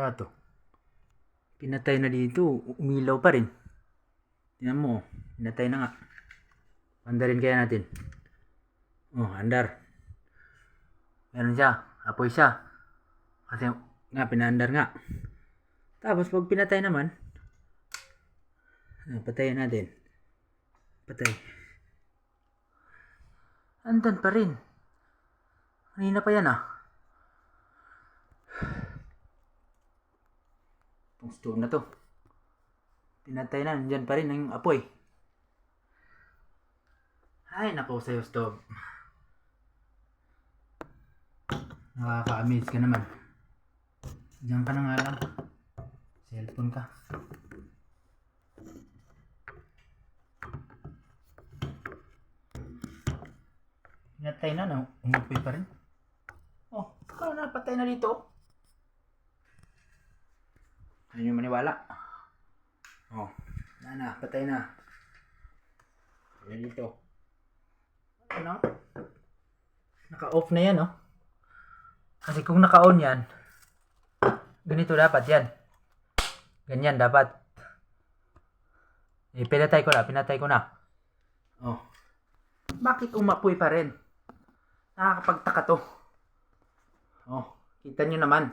kaya to? Pinatay na dito, umilaw pa rin. Tingnan mo, pinatay na nga. Andarin kaya natin. Oh, andar. Meron siya, apoy siya. Kasi nga, pinaandar nga. Tapos pag pinatay naman, patayin natin. Patay. Andan pa rin. Kanina pa yan Itong stove na to. Pinatay na, nandyan pa rin ang apoy. Ay, nako sa'yo stove. Nakaka-amaze ka naman. Diyan ka na nga lang. Cellphone ka. Pinatay na, no? Umupoy pa rin. Oh, kaya napatay na dito. Ano yung maniwala? Oh, patay na. Yan dito. Ano? Naka-off na yan, Kasi kung naka-on yan, ganito dapat yan. Ganyan dapat. Pinatay ko na. Oh. Bakit umapoy pa rin? Nakakapagtaka to. Oh, kita nyo naman.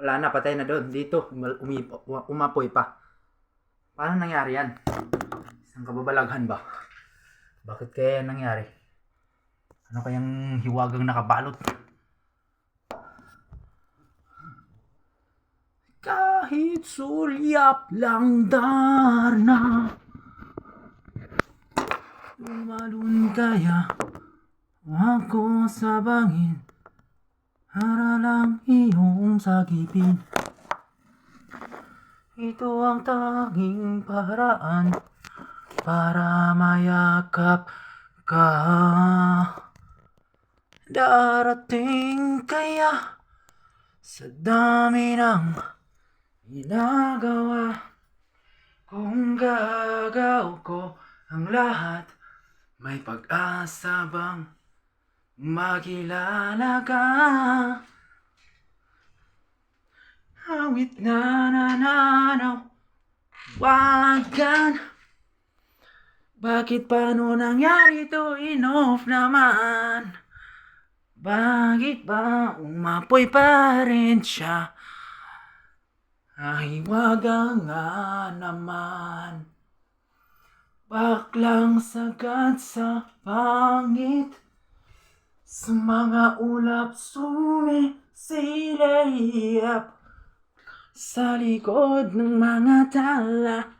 Wala na, patay na doon. Dito, umapoy pa. Paano nangyari yan? Isang kababalaghan ba? Bakit kaya nangyari? Ano kayang hiwagang nakabalot? Kahit sulyap lang darna, tumalun kaya ako sa bangin, para lang iyong sagipin. Ito ang tanging paraan para mayakap ka. Darating kaya sa dami ng ginagawa, kung gagaw ko ang lahat, may pag-asa bang makilala ka? Awit na nananaw, wagan. Bakit paano nangyari to? Enough naman. Bakit ba umapoy pa rin siya? Ay, waga nga naman. Baklang sagad sa pangit, sa mga ulap sumisilip, sa likod ng mga tala.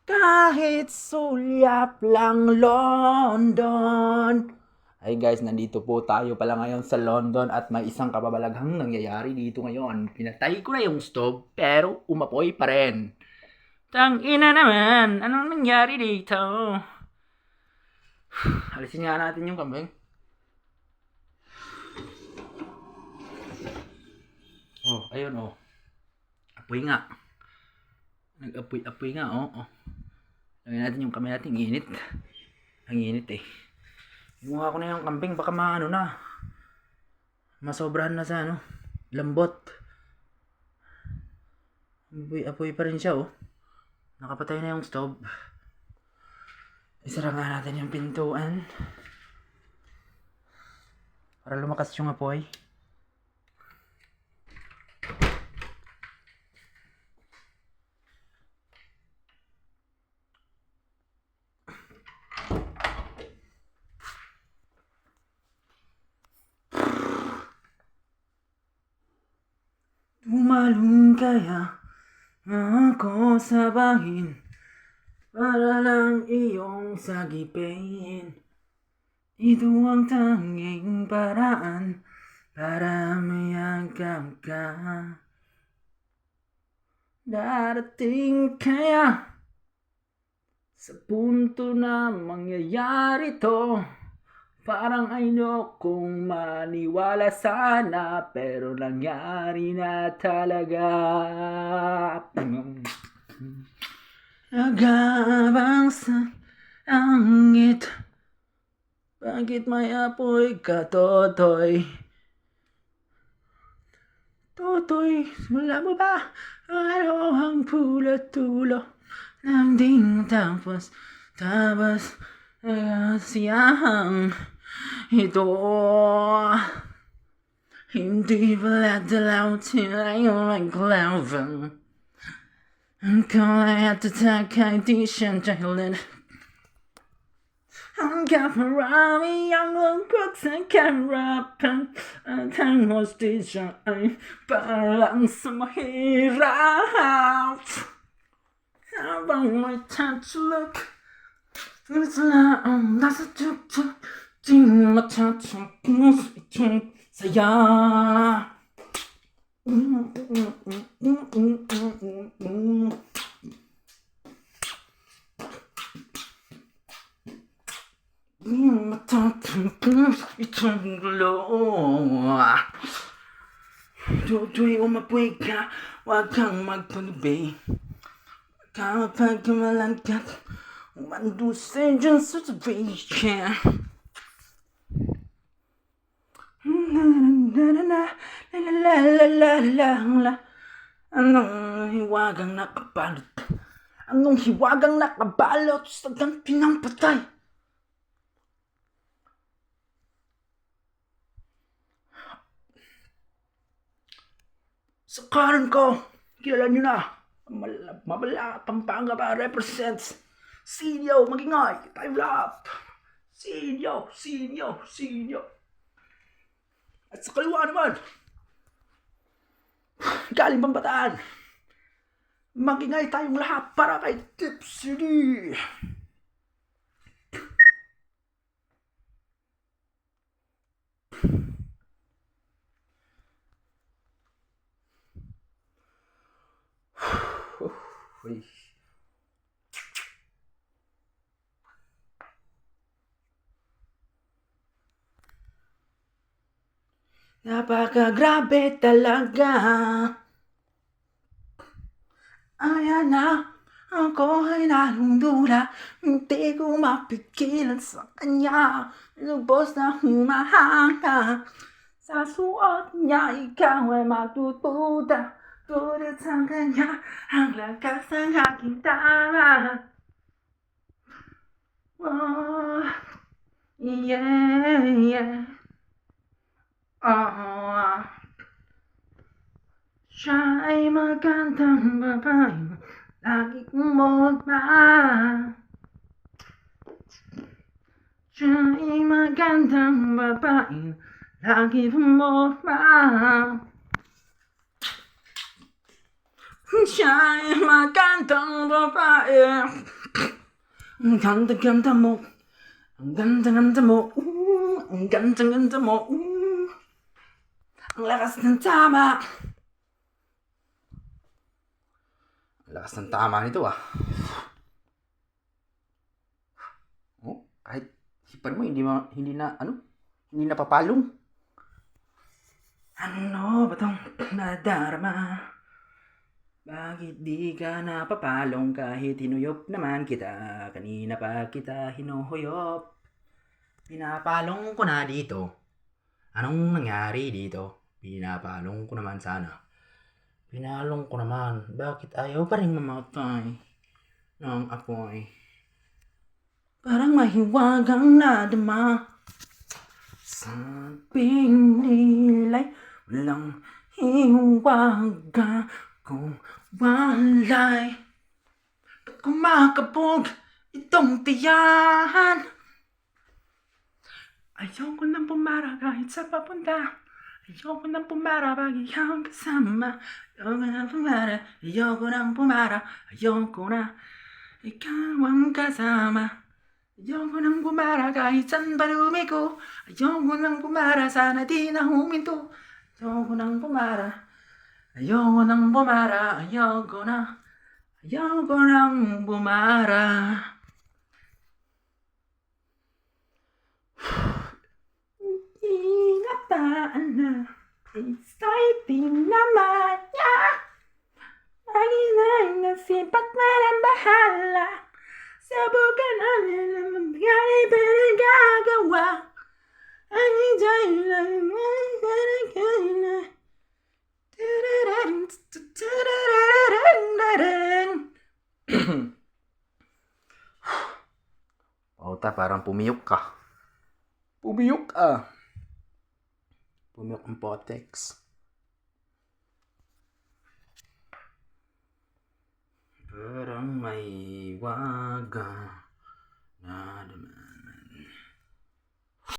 Kahit sulyap lang London. Ay guys, nandito po tayo pala ngayon sa London at may isang kababalaghang nangyayari dito ngayon. Pinatay ko na yung stove pero umapoy pa rin. Tangina naman, anong nangyari dito? Alisin nga natin yung kambing. Oh, ayun Apoy nga. Nag-apoy nga Lagyan natin yung kamay natin, init. Ang init Inuha ko na yung kambing, baka masobrahan na sa lambot. Apoy pa rin siya Nakapatay na yung stove. Isara nga natin yung pintuan para lumakas yung apoy. Tumalun kaya ako sa bangin, para lang iyong sagipin. Ito ang tanging paraan para mayagam ka. Darating kaya sa punto na mangyayari to, parang ayokong maniwala sana, pero nangyari na talaga. Nagabang sa langit, bakit may apoy ka, Totoy? Tutoy, wala mo ba? Ano ang pulot-tulo ng ding tapos siyang ito. Hindi pala dalaw tila'y maglaban. Ang kulay at tatakay di siya dahilan. Ang kaparami ang lungkot sa karapan. Ang tangos di siya ay parang sa mahirap. Habang may tatulog, sila ang nasa tuktok. Di matatapos itong saya. Itong gulo. Tutoy, umapoy ka, huwag kang magpagbi. Kapag kumalangkat, umandusay dyan sa situation. Anong hiwagang nakabalot? Anong hiwagang nakabalot sa ganti ng patay? Sa kanan ko, kilala nyo na, Mabala Pampanga ba represents Sinyo, magingay, time lap. Sinyo. At sa kaliwa naman, galing Bambataan, magingay tayong lahat para kay Tip City. Uy. Napakagrabe talaga. Ayan na, ako ay nalundula. Hindi ko mapigilan sa kanya. Lubos na humahanga. Sa suot niya, ikaw ay matutuda. Tulad sa kanya, ang lakas ng aking tama. Oh, yeah. Oh, siya ay magandang babae, lagi kong magmahal. Siya ay magandang babae, lagi kong magmahal. Siya ay magandang babae. Ang ganda-ganda mo. Ang ganda-ganda mo. Ang ganda-ganda mo. Ang lakas ng tama. Ang lakas ng tama nito ah. Oh, kahit hipan mo hindi na papalong. Ano ba tong nadarama? Bakit di ka napapalong kahit hinuyop naman kita? Kanina pa kita hinuhuyop. Pinapalong ko na dito. Anong nangyari dito? Pinapalong ko naman sana. Pinalong ko naman. Bakit ayaw pa rin mamatay ng apoy? Parang mahiwagang nadama. Sabing nila'y walang hiwaga. Kung walay, ba't kumakabog itong tiyan? Ayoko nang pumara kahit sa papunta. Ayoko nang pumara pag ikaw kasama. Ayoko nang pumara, ayoko nang pumara. Ayoko na ikaw ang kasama. Ayoko nang pumara kahit saan pa lumiko. Ayoko nang pumara, sana di na huminto. Ayoko nang pumara. Ayoko nang bumara, ayoko nang bumara. Hindi na pa na, exciting naman niya. Lagi na nasipat na ng bahala. Subukan namin ang magkari pa nagagawa. Ang hintay lang ang nagkari na. Pauta, parang pumiyok ka. Pumiyok ka. Pumiyok ang potex. Parang may waga na